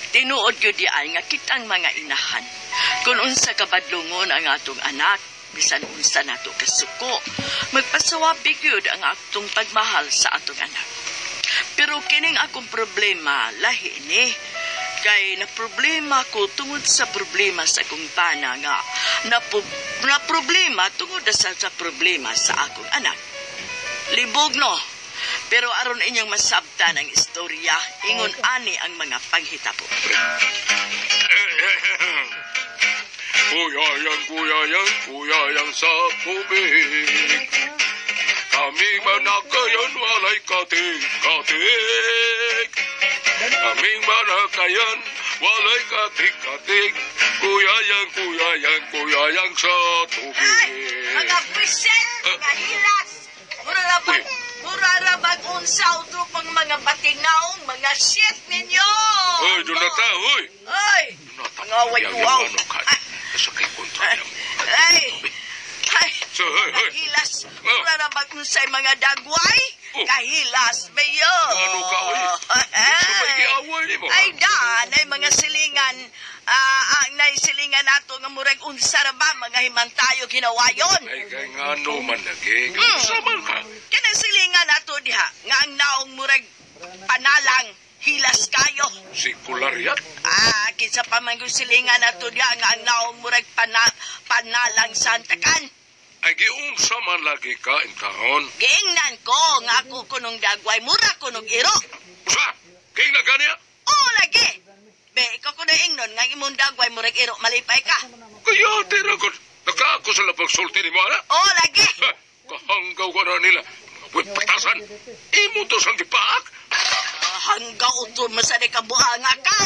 Tinuod gyud diay nga kitang mga inahan. Kung unsa kabadlongon ang atong anak, bisan unsa nato kasuko, magpasawabi gyud ang atong pagmahal sa atong anak. Pero kining akong problema lahi ni kay na problema ko tungod sa problema sa akong bana nga na problema tungod sa problema sa akong anak. Libog no. Pero aron inyong masabtan ang istorya, ingon ani ang mga panghitabo. Kuyayang sa tubig. Kaming manakayan, walay katik-katik. Kaming manakayan, walay katik-katik. Kuyayang sa tubig. Ay, mga bisit, mga hilas. Mura na mag-unsaw to pang mga batinaong, mga shit ninyo. Oy, Donata, oy. Ay, mga way-wow. Sakay kontra niya. Ay, Hoy. hilas. Mura na mag-unsay mga dagway. Kahilas, mayo. Ano ka, oy? Sabay kiaway ni mo. Ay, ay mga silingan. Ang naisilingan nato nga murag unsa ra ba mga himantayo ginawayon. Ay, kay nga no man lagi. Saman ka. Kanang silingan nato diha nga ang naong murag panalang hilas kayo. Sikular yan. Kinsa pa man yung silingan nato diha nga ang naong murag panalang santakan. Ay, giunsa man lagi ka in taon. Giingnan ko nga ako kunong dagway mura kunong iro. Usa, kay na ganya. Lagi. Be, ikaw ko na ingnon nga imong dagway murag iro malipay ka. Kaya, tira ko. Nakaako sa lapagsulti ni mo, ana? Lagi. Kahanggaw ka na nila. Mga buwit patasan. Imo to sang gipaak. Hanggaw ito masari ka buhanga ka.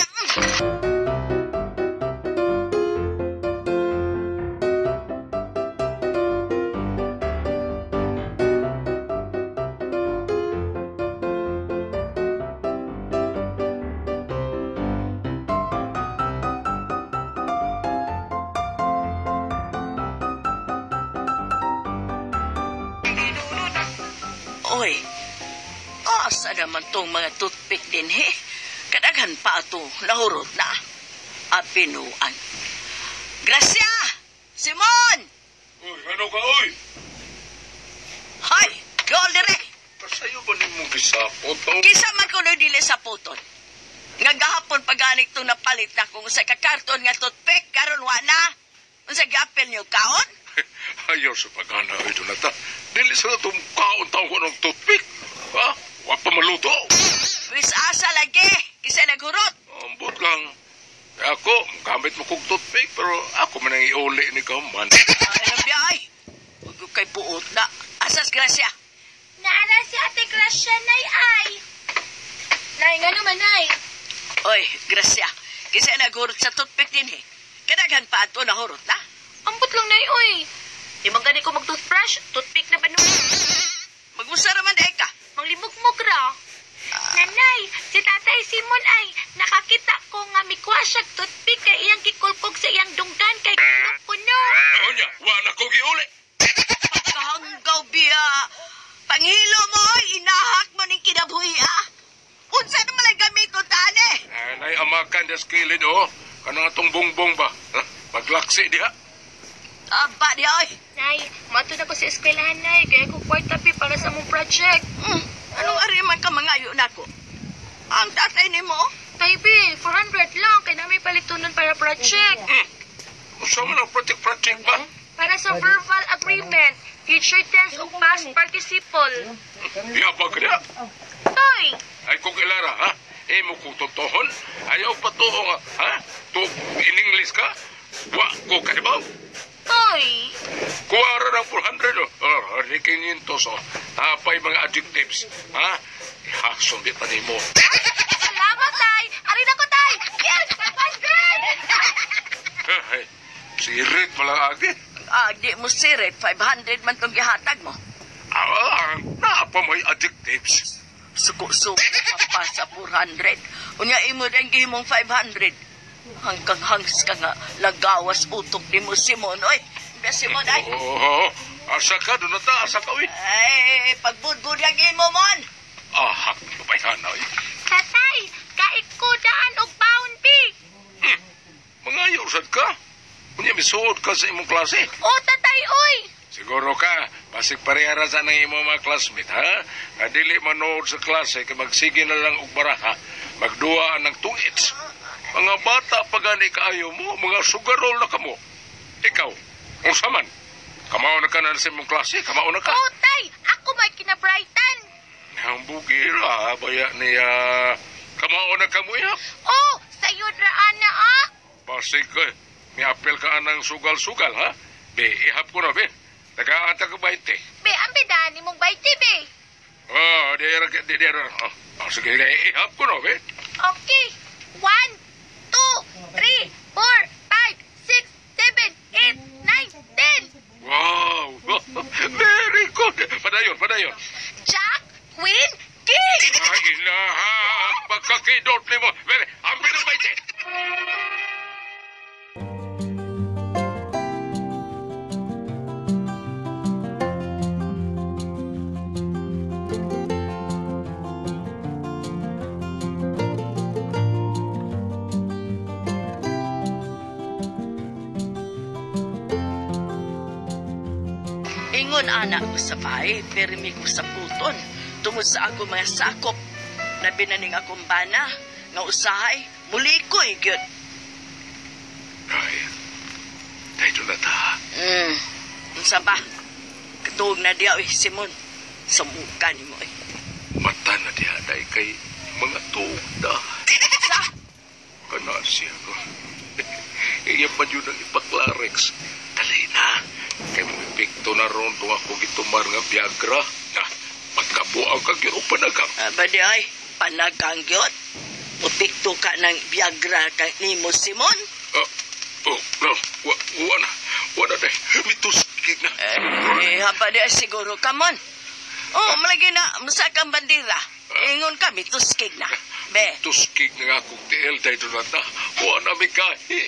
Oy, asa naman tong mga toothpick din, he? Kadaghan pa ito, nahurot na. Apinuan. Gracia! Simon! Uy, ano ka, uy? Hay! Dool dire! Kasayo ba ni mong gisapot, oh? Kisa man ko na dili sa puton. Nga gahapon paganik itong napalit na kung sa kakarton nga toothpick, karon wa na. Kung sa gapel niyo kaon? Ayaw sa pagana, ay Donata. Dili sa itong kaon-taon ko ng toothpick. Ha? Wa pa maluto. Wis asa lagi, kisa naghurot. Ambot lang. Ako, gamit mo kong toothpick, pero ako man ang iuli ni Kaman. Ay, nabiyay. Huwag ko kay puot na. Asas, Gracia. Naara si Ate Gracia, Nay, ay. Nay, nga naman, Nay. Oy, Gracia. Kisa naghurot sa toothpick din, he. Kadaghan pa ito nahurot na. Ambot lang, Nay, oy. Di ba gani ko mag-toothbrush? Toothpick na ba nung... Mag-usa raman dahil ka. Manglibog-mog ra. Nanay, si Tatay Simon ay nakakita ko nga mikwa siya toothpick kay iyang kikulpog sa iyang dunggan kay kulok puno. Ano niya? Wala ko giuli. Kahanggaw biya. Panghilo mo, inahak mo ning kinabuhi, ah. Unsa naman ang gamit ko, tane? Nay, amakan des kilid, oh. Kanang atong bongbong ba? Maglaksi diha. Aba di, oy. Nay, mato na ko sa eskwelahan, Nay. Kaya ko kwartapi para sa mong project. Anong ariman ka mangayo na ko? Ang tatay ni mo? Tay, B, 400 lang. Kaya na may palitunan para project. Usa man ang project ba? Para sa verbal agreement, future tense o past participle. Yabag ka niya. Tay! Ay kung ilara, ha? Imo kong totohon. Ayaw pa to, ha? To, in English ka? Wa ko kanibaw. Tay! Kuwara ng 400, oh. Ni 500, oh. Tapay mga adjectives, ha? Ihasong di pa ni mo. Salamat, Tay! Arin ako, Tay! Yes! 500! Ay, sirit malagi. Di mo sirit, 500 man tong gihatag mo. Napa may adjectives. Suko-suko pa sa 400. Unya imo din gihimong 500. Hanggang hangs ka nga lagawas utok ni mo, Simon. Oy, be Simon, ay. Oo, asa ka, doon na ta, asa ka, uy. Ay, pagbudbud yung imo, mon. Ahak, babayhan na, uy. Tatay, kaik ko daan og bound, B. sad ka? Unya misuod ka sa imong klase. Oh, tatay, oy! Siguro ka, basig parehara sa nang imong mga classmate, ha? Nga dili manood sa klase, kay magsige na lang og baraha, magduaan ng tungits. Mga bata pa gani kaayo mo, mga sugarol na kamo. Ikaw, unsa man? Kamao na ka na sa imong klase, kamao na ka. Oh, tay! Ako may kinabrightan! Ang bugira, baya niya. Kamao na ka mo ya. Oh, sayod raan na, ah! Basig ka, may apel ka anang sugal-sugal, ha? Be, ihap ko na, be. Nag-aanta ka 20. Be, ang bidani mong baiti, be. Oh, di. Oh, sige, ihap ko na, be. Okay. 1, 2, 3, 4, 5, 6, 7, 8, 9, 10. Wow! Very good! Padayon. Jack, Queen, King! Ay, ha! Pagkakidot ni mo. Very, ambil na 20. Ingon anak ko sa bahay, permi ko sa puton. Tungod sa ako mga sakop, na binaning akong bana, nga usahay, muli ko gyud. Ay, dahil na ta. Unsa ba? Katuog na diya, Simon. Samuka ni mo, Mata na diya, dahil kay mga tuog na. Sa? Kana siya, no? Iya pa yun ang ipaklarex. Dali na. Kaya may pikto na ron itong ako gitumar nga Viagra. Na, pagkabuaw ka gyud og panagang. Ba di ay, panagang gyud. Upikto ka ng Viagra kang nimo, Simon. No, wala na. Mituskig na. Hapa di ay siguro ka man. Oh, malagi na, masakang bandira. Ingon ka, mituskig na. Be, Tuskig na nga akong tiil dahil doon na. Wala mi kahi.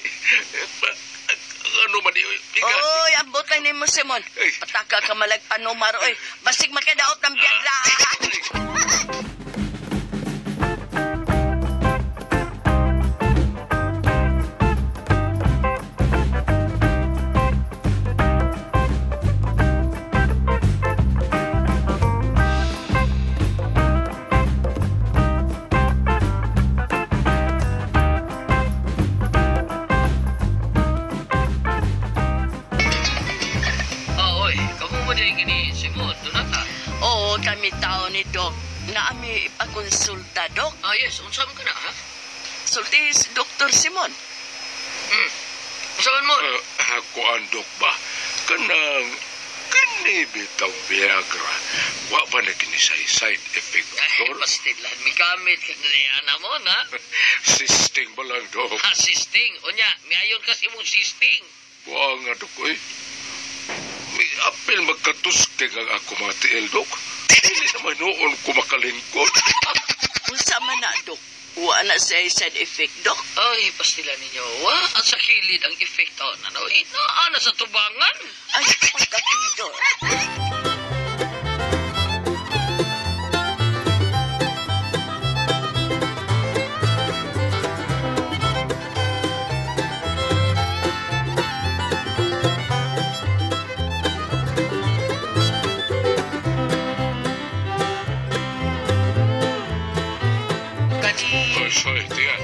Ano man yun? oy, ambot lang ni mo, Simon. Pataka ka malagpanumar, oy. Basig makadaot ng Viagra. Oy, kamu mo din gini, Simon, doon na ta. Oo, kami tao ni Doc. Na ami ipakonsulta, Doc. Yes, unsam ka na, ha? Sulti si Dr. Simon. Unsaman mo? Ako andok ba? Kanang kanibitaw Viagra. Wa ba na kini side effect? Ay, pastilan, may gamit ka na mo, na? Sisting ba lang, Dok? Ha, sisting. Unya, may ayon kasi mong sisting. Wa nga, Dok, oy. May apel magkatuskig ang ako mga tiil, Dok. Hindi naman noon ko makalingkod. Unsa man na, Doc? Wa na siya side effect, Doc. Ay, pastilan ninyo. Wa, at sa kilid ang efekto. Ano, inaana sa tubangan. Ay, pagkapido. Say, tiyan.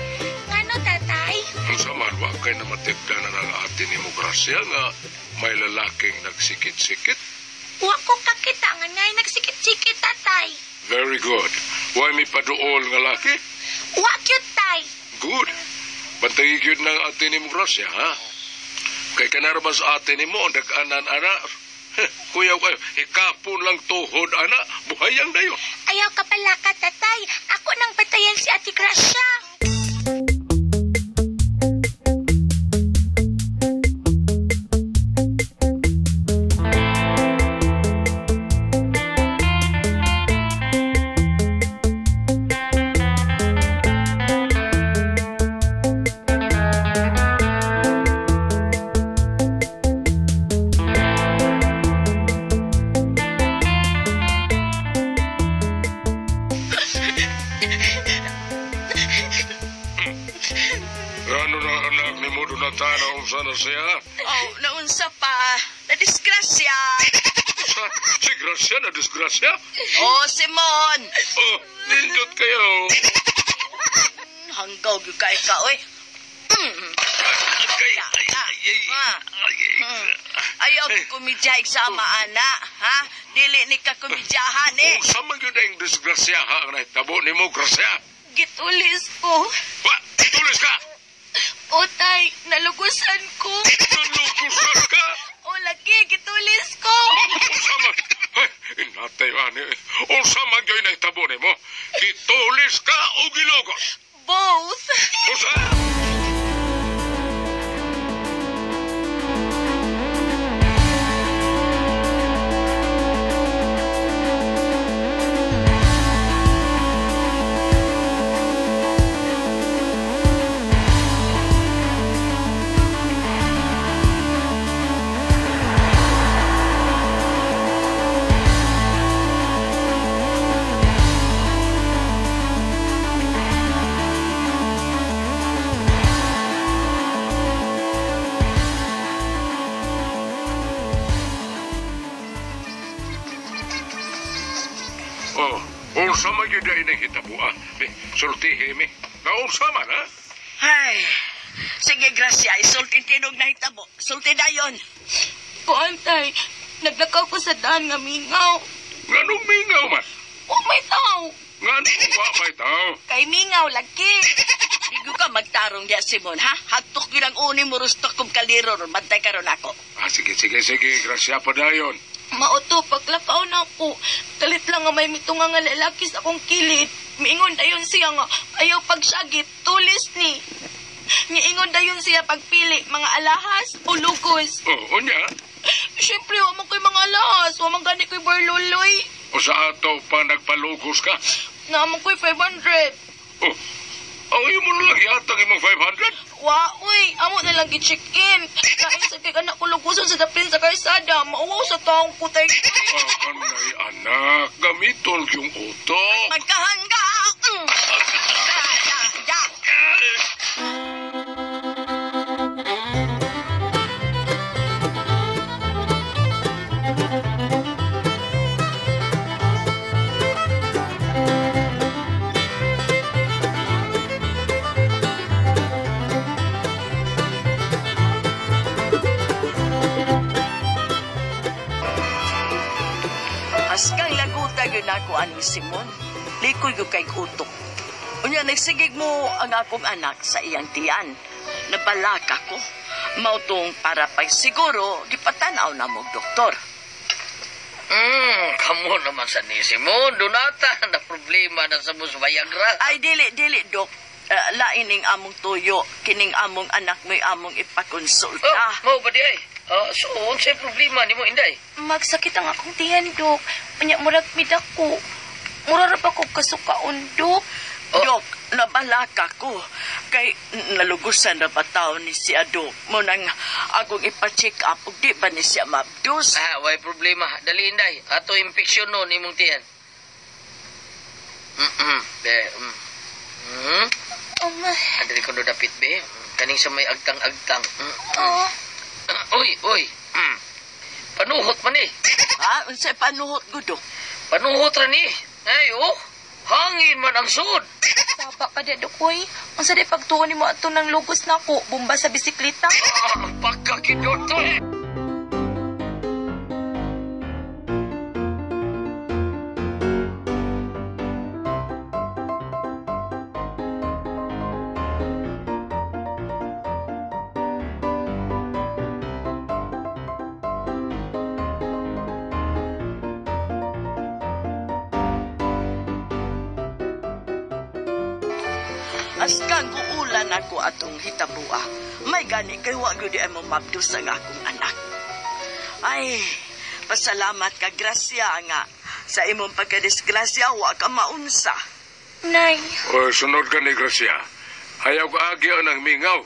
Ngano, tatay? Ang saman, wa kay na matigdanan ang atin ni Grasya nga may lalaking nagsikit-sikit. Wa ko kakita nga nay nagsikit-sikit, tatay. Very good. Why may paduol nga laki? Wa cute, tay. Good. Bantay yun ng atin ni Grasya, ha? Kay kanarabas atin ni mo, nag-anan, ana. Kuya, ikapon lang tuhod, ana. Buhayang na yun. Ayaw ka pala ka, tatay. Ako nang batayan si Ate Gracia. Ano na anak ni mo doon na unsa na siya? Oh, naunsa pa. Nadisgrasya. Si Gracia na disgrasya? Oh, Simon. Oh, nindot kayo. Hanggaw gyud kay ka, oy. Ay, Ayaw ko kumidyaig sa ama, ana. Ha? Dili ni ka kumidyahan, eh. Sa man yun ang disgrasya ha, ang nahitabo ni mo, Gracia. Gitulis ko. Wa, tulis ka! O tay, nalugusan ko. Nalugusan ka! O lagi, gitulis ko. Unsa man, ay, inatay ani, unsa man yun nahitabo ni mo, gitulis ka o gilugos? Both. Unsa? Oh, unsa man yun ay nahitabo ah. Sultihi mi. Naunsa man ha? Ay, sige, Gracia. Isultin tinog na hitabo. Sulti na yun. Kuan tay, naglakaw ko sa daan nga mingaw. Nganong mingaw man? O may tao. Nganong wa may tao? Kay mingaw lagi. Igo ka magtarong diya, Simon, ha? Hagtok yun ang uni mo rustok kong kaliro ron. Bantay ka ron ako. Ah, sige, Gracia pa dayon. Mauto, paglakaw na ako. Kalit lang nga may mitunga nga lalaki sa akong kilid. Miingon dayon siya nga, ayaw pagsagip, tulis ni. Miingon dayon siya pagpili, mga alahas o lugos. Oh, unya? Siyempre, wamang ko'y mga alahas, wamang gani ko'y barluloy. O sa ato pa nagpalugos ka? Naamang ko'y 500. Oh, ang iyo mo na lang yata imong 500? Wa, uy, amo na lang gi-check-in. Kain sa kay anak ko luguson sa dapin sa karsada, mauwaw sa taong putay. Ah, kanay anak, gamiton yung utok. Magkahangga! Askang laguta yun ako ani Simon. Likoy ko kay utok. Unya nagsigig mo ang akong anak sa iyang tiyan. Nabalaka ko. Mautong para pag siguro, gipatanaw na mo, doktor. Kamo naman sa nisi mo. Donata na problema na sa mus Viagra. Ay, dili, dok. Laining among tuyo. Kining among anak mo'y among ipakonsulta. Mau ba di ay? So, unsay problema ni mo, Inday? Magsakit ang akong tiyan, Dok. Unya, murag midak ko. Murarap ako kasukaon, Dok. Dok, nabalaka ko. Kay nalugusan na ba tao ni si Adok? Mo nang akong ipa-check up. Ug di ba ni siya mabdus? Way problema. Dali, Inday. Ato infeksyon no ni mong tiyan. Andali ko do dapit, be. Kaning sa may agtang-agtang. Oh. Uy. Panuhot man eh. Ha? Unsay panuhot ko, Dok? Panuhot ra ni. Ay, hangin man ang sud. Saba ka di, Dok, uy. Ang sa di pagtuon ni mo ato ng lugos na ko. Bumba sa bisikleta. Pagkakidot to eh. Askang uulan ako atong hitabua. May gani kay wa gyud ay mo mabdus ang akong anak. Ay, pasalamat ka Gracia nga sa imong pagkadisgrasya wa ka maunsa. Nay. O, sunod ka ni Gracia. Ayaw ka agi ang mingaw.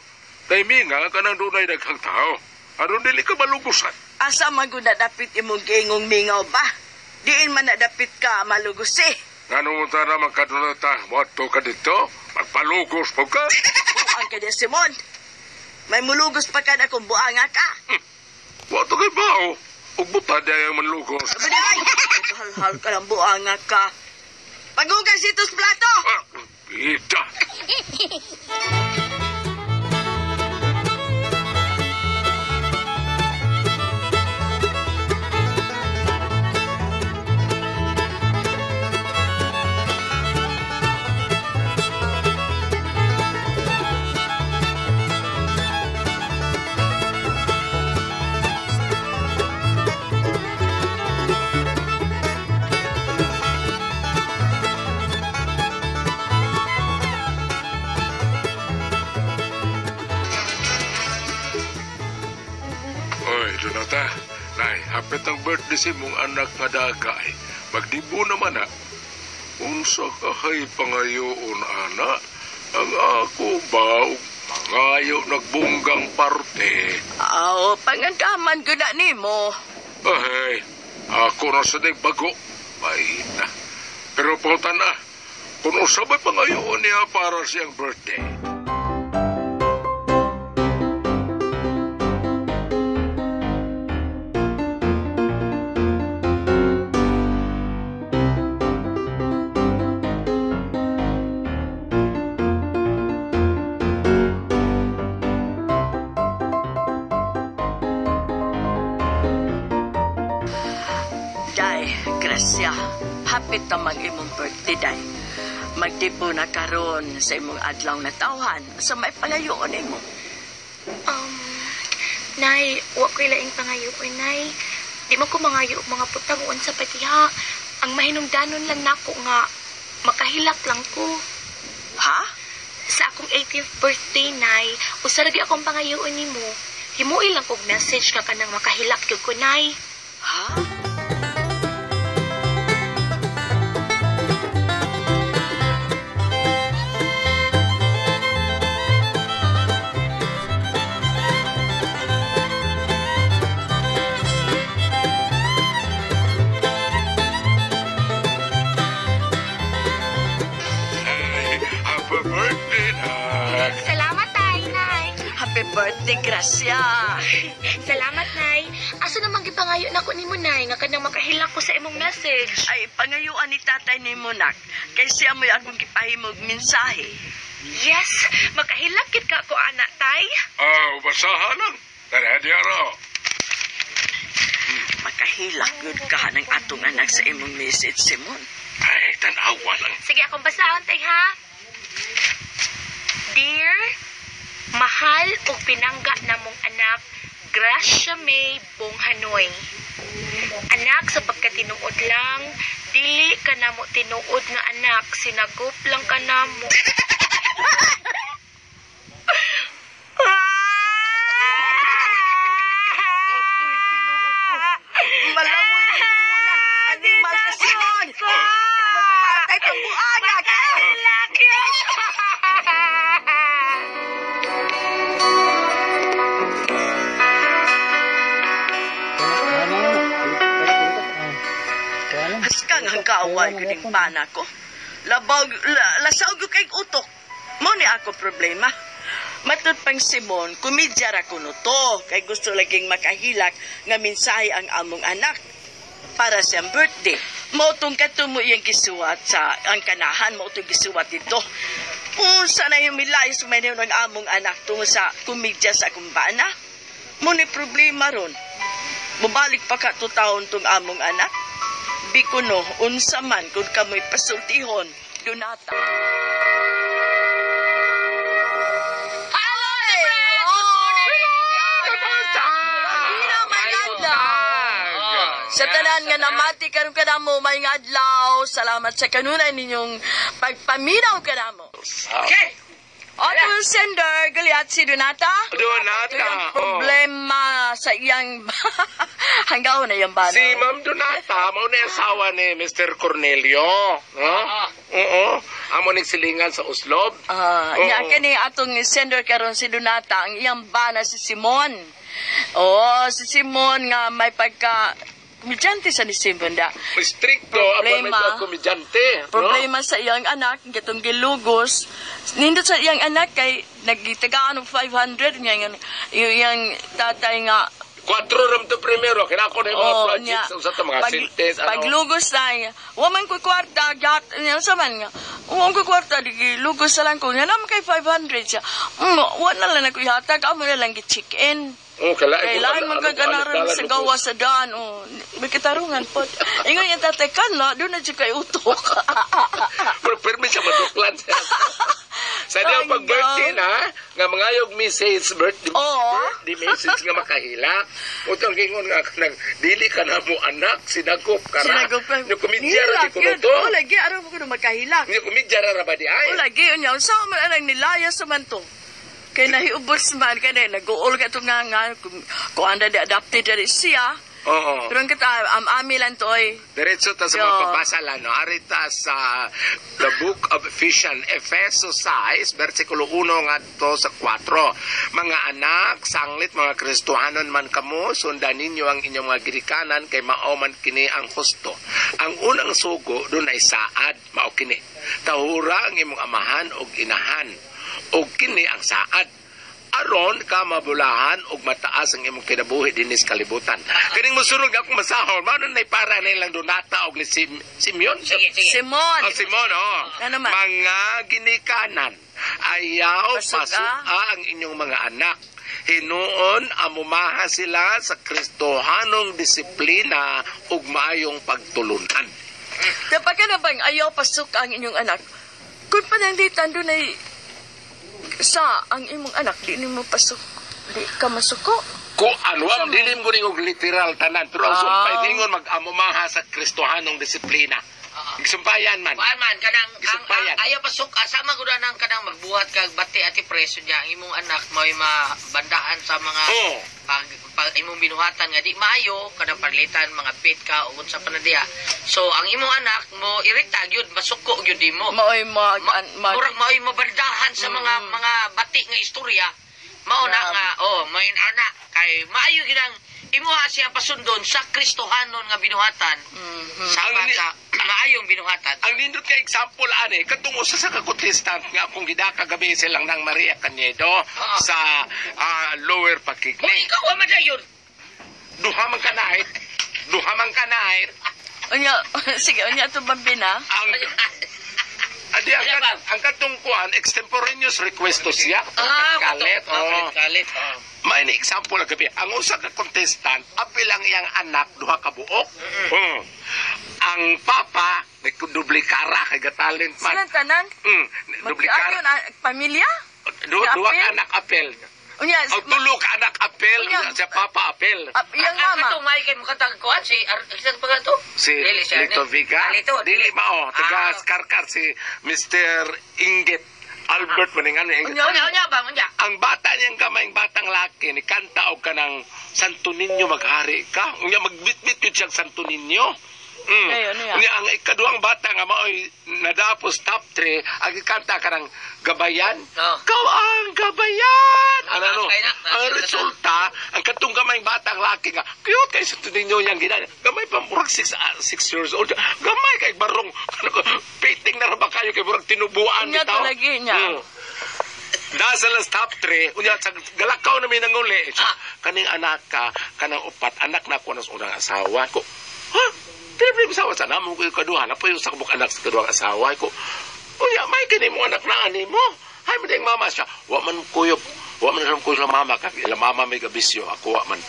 Tay minga ka nang dunay daghang tao. Aron dili ka malugusan. Asa man gud dapit imong giingong mingaw ba? Diin man dapit ka malugusi. Ngano mo ta naman kadunata, moadto ka dito? Magpalugos po ka? Kung man ka niya, Simon. May mulugos pa ka na kung buanga ka. Wato kay bao. Ug buta daya manlugos. Sabi niya, ay, hal-hal ka ng buanga ka. Pagugas itos plato! Ita. Oy, Donata. Nay, hapit ang birthday si mong anak nga dagay. Magdibo naman na. Unsa kahay pangayoon, ana? Ang ako ba, mangayo nagbunggang parte. Oo, pangagaman ko na ni mo. Ay, ako na sa bago. May na. Pero pautan na, kung usabay pangayoon niya para siyang birthday. Day, Gracia, hapit naman imong birthday, Day. Magdibo na karon sa imong adlaw na tawhan sa may pangayoon imo. Nay, wa ko'y laing pangayoon, Nay. Di man ko mangayo og mga putagon sa patiha. Ang mahinungdanon lang nako nga makahilak lang ko. Ha? Sa akong 18th birthday, Nay, usaragi akong pangayoon nimo. Himuil lang kog message ka kanang makahilak gyud ko, Nay. Ha? Ay, happy birthday, nak. Salamat, Tay, Nay. Happy birthday, Gracia. Salamat, Nay. Asa namang gipangayo nako nimo, Nay, nga kanang makahilak ko sa imong message. Ay, pangayuan ni tatay ni Monak. Kay siya mo'y akong gipahimog mensahe. Yes, makahilak gid ka ko, anak, Tay. Basahan lang. Tara, diaro. Makahilak yun ka ng atong anak sa imong message, Simon. Ay, tanawa lang. Sige, akong basahon, Tay, ha? Dear, mahal ug pinangga namong anak, Gracia May Bonghanoy. Anak, sa pagkatinuod lang, dili ka namo tinuod nga anak, sinagop lang ka namo. Malamoy na mo na. Animal ka, Simon. Magpatay kang buanga ka. Haskang hanggawan ko ning pana ko. Lasaw ko kay utok. Mo ni ako problema. Matod pang Simon, kumidya ra kuno to. Kay gusto laging makahilak nga mensahe ang among anak para siyang birthday. Mautong katumo iyang gisuwat sa ang kanahan, mautong gisuwat dito. Unsa na yung milayos may ng among anak tungo sa kumidya sa kumbana? Mo ni problema ron. Mubalik pa ka to taon tong among anak. Bikuno, unsa man kung kamoy pasultihon, Donata. Sa tanan nga namati karon kada mo may nga adlaw. Salamat sa kanunay ninyong pagpaminaw kada mo. Okay. Otong sender, galiat si Donata. Donata, Ito yung problema sa iyang hanggaw na yung bano. Si Ma'am Donata, mao na asawa ni Mr. Cornelio. Oo. Amo nagsilingan sa Uslob. Nya kani atong sender karon si Donata, ang iyang bana si Simon. Si Simon nga may pagka komedyante sa Disimbanda. Stricto, apa may Problema. komedyante. Problema sa iyang anak, gatong gilugos. Nindot sa iyang anak kay nagitagaan og 500 nga yung tatay nga 4 ram to primero, kinako na yung mga oh, projects, sa ito, mga siltes, paglugos na niya, waman ko kwarta, gat, niya sa man nga, waman ko kwarta, di lugos sa lang ko, nga naman kay 500 siya, wala lang ako ihatag, amo na lang gi-check-in. Kailangan magkaganaran sa gawa sa daan, may kitarungan po. Ingon yung tatay ka, no, doon na siya kay utok. Pero permis siya maduklan siya. Sa diyang pag-birthday na, nga mga yung message, birthday message nga makahila. Utang gingon nga kanang, dili ka na mo anak, sinagop ka ra. Yung kumidyara di ko to. O, lagi, araw mo ko na magkahila. Yung kumidyara ra ba di ay? O, lagi, yun saan man anang nilaya sa man to. Kaya nahiubos man, kaya nag-uol ka ito nga, kung anda di adapted dari siya. Oo. Pero ang kita, ami lang to ay. Diretso ta sa Yo. mapabasa lang, no? Arita sa the book of Ephesians, Efeso 6, versikulo 1 nga to sa 4. Mga anak, sanglit mga Kristohanon man kamo, sundan ninyo ang inyong mga girikanan kay mao man kini ang husto. Ang unang sugo doon ay saad, mao kini. Tahura ang imong amahan og inahan, og kini ang saad. Aron ka mabulahan og mataas ang imong kinabuhi dinis kalibutan. Kining mosunod akong masahol, mao nay para nilang Donata og ni Simeon. Sige. Simon. Simon, Ano man? Mga ginikanan, ayaw Pasuka. pasuka ang inyong mga anak. Hinuon amumaha sila sa Kristohanong disiplina ug maayong pagtulunan. Kapag ka na bang ayaw pasok ang inyong anak, kung pananditan doon ay sa ang imong anak, di mo pasok, di ka masuko. Ko anwam dilim ko ning og literal tanan pero ang sumpay ningon mag-amumaha sa Kristohanong disiplina. Gisumpayan man. Kuan man kanang Gisumpayan. ayaw pasok asama gud nang kanang magbuhat kag bati ati preso niya ang imong anak mo'y mabandaan sa mga Oo. pag imong binuhatan nga di maayo kanang paglitan mga pit ka ug sa panadiya. So ang imong anak mo irita gyud masuko gyud mo. Maoy Murag mao'y mabandahan sa mga bati nga istorya. Mao na nga may anak kay maayo gyud ang imuha siya pasundon sa Kristohanon nga binuhatan. Sa maayong binuhatan. Ang nindot ka example ani katong usa sa kakontestant nga akong gidaka gabi silang nang Maria Canedo sa Lower Kung Pakigling. ikaw man dayon. Duha man kanahit. Unya, sige, unya ito bambina. Ang ang katong kuan extemporaneous request to siya. Kalit. Kalit. May ni example lang gabi. Ang usa ka contestant apil ang iyang anak duha ka buok. Ang papa nagdublikara kay gatalent man. Silang tanan, Dublikara. pamilya? Duha ka anak apel. Unya, O tulo ka anak apel, sa papa apel. yung Ang mama. katong may kay mukatag kuan si isang pa to. Si Lito Viga. Dili mao, taga Skarkar si Mr. Inggit Albert maningan. Unya ba unya. Ang bata niyang kamayng batang laki ni kanta og kanang Santo Niño maghari ka. Unya magbitbit yun siyang Santo Niño. Unya ang ikaduhang bata nga maoy nadapos top 3 ang ikanta kanang gabayan. Kaw ang gabayan. Ano? Ang resulta, ang katong kamayng batang laki nga cute kay Santo Niño yang ginana. Gamay pa murag 6 years old. Gamay kay barong painting na ra ba kayo kay murag tinubuan Unya bitaw. to lagi niya. Dahil sa last top 3, unya sa galakaw na may nanguli. Kaning anak ka, kanang upat, anak na ko ng unang asawa ko. Dili asawa sa namo ko kaduha na po yung sakbok anak sa kaduhang asawa ko. Unya, may kini mo anak na ani mo. Hay mo ding mama siya. Wa man kuyog. Wa man ram ko sa mama ka. Ila mama may gabisyo. Ako wa man.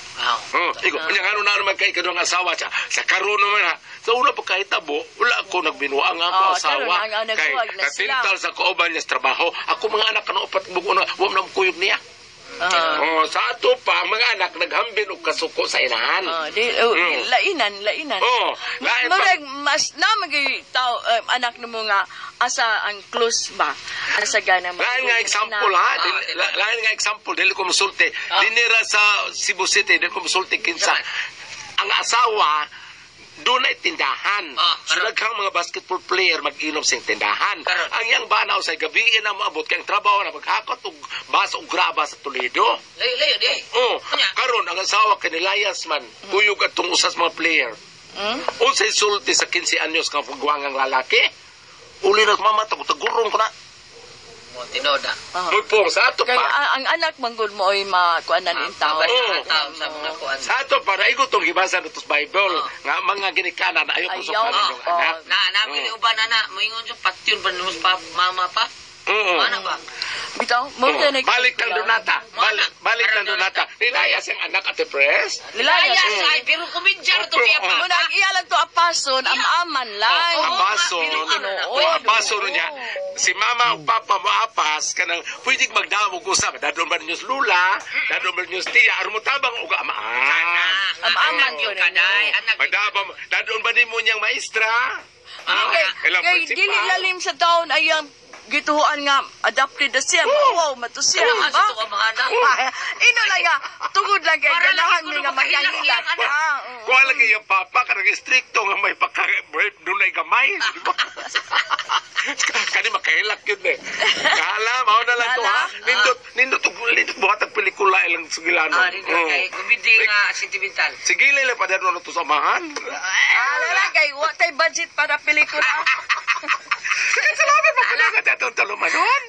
Iko, unya nga na naman kay kaduhang asawa siya. Sa karon naman ha. Sa una pa kahit tabo, wala ako nagbinuang ako asawa. Kay katintal sa kauban niya sa trabaho. Ako mga anak na upat buko na. Wa man kuyog niya. Sa ato pa, mga anak naghambin og kasuko sa inahan. Lainan. Lain Murag, mas namagay tao, anak na mo nga, asa ang close ba? Asa gana mo? Lain nga example ha. Lain nga example. Dili ko musulti. Dinira sa Cebu City. Dili ko musulti kinsa. Ang asawa, dunay tindahan. So karon. daghang mga basketball player mag-inom sing tindahan. Karon. Ang yang banaw sa gabi na maabot kay ang trabaho na maghakot og baso og graba sa Toledo. Layo di. Oh, Nya. karon ang asawa kay ni Layas man, kuyog atong usas mga player. Unsay sulti sa 15 anyos kang pagwangang lalaki? Uli na mamatag tagurong ko na. Mo tinoda. Pupong sa ato Kay pa. ang anak manggod mo ay makuanan in taon. Taon sa mga kuan. Sa ato pa na igo tong gibasa dito sa Bible nga mga ginikana na ayo ko sa Ayaw. kanang Oh. anak. Nabili uban na moingon sa patyon pa nus pa mama pa. Ano ba? Bitaw, mo Oh, na balik ng Donata. Balik ng Donata. Nilayas ang anak at Pres. Lilayas. Ay, pero kumidjar to Opo, kaya pa. Mo nang iyalag to apason, am-aman lang. Apaso. Apaso niya. Si mama o papa mo apas kanang pwede magdamog usap. Dadon ba ninyo sa lula? Dadon ba ninyo sa tiya? Aron mo tabang o amaan. Am-aman yun. Kaday, anak. Magdabang. Dadon ba ninyo niyang maestra? Kay dili lalim sa taon ay ang gituhuan nga adapted na siya. Wow, mato siya. Ano Ba? to ka mahana? Ino lang nga, tugod lang kay Para ganahan lagi ko mi na nga makahilang magkahilang. iyang anak. Kuha lang yung papa, karang stricto nga may doon ay gamay. Di ba? Kani makahilak yun eh. Kala, mao na lang to ha. Nindot buhat ang pelikula ilang sugilano. Kay kumidi nga sentimental. Sige, lele pa dito na to samahan. Lang kay wa tay budget para pelikula. Salamat mo pala ka dito talumanon.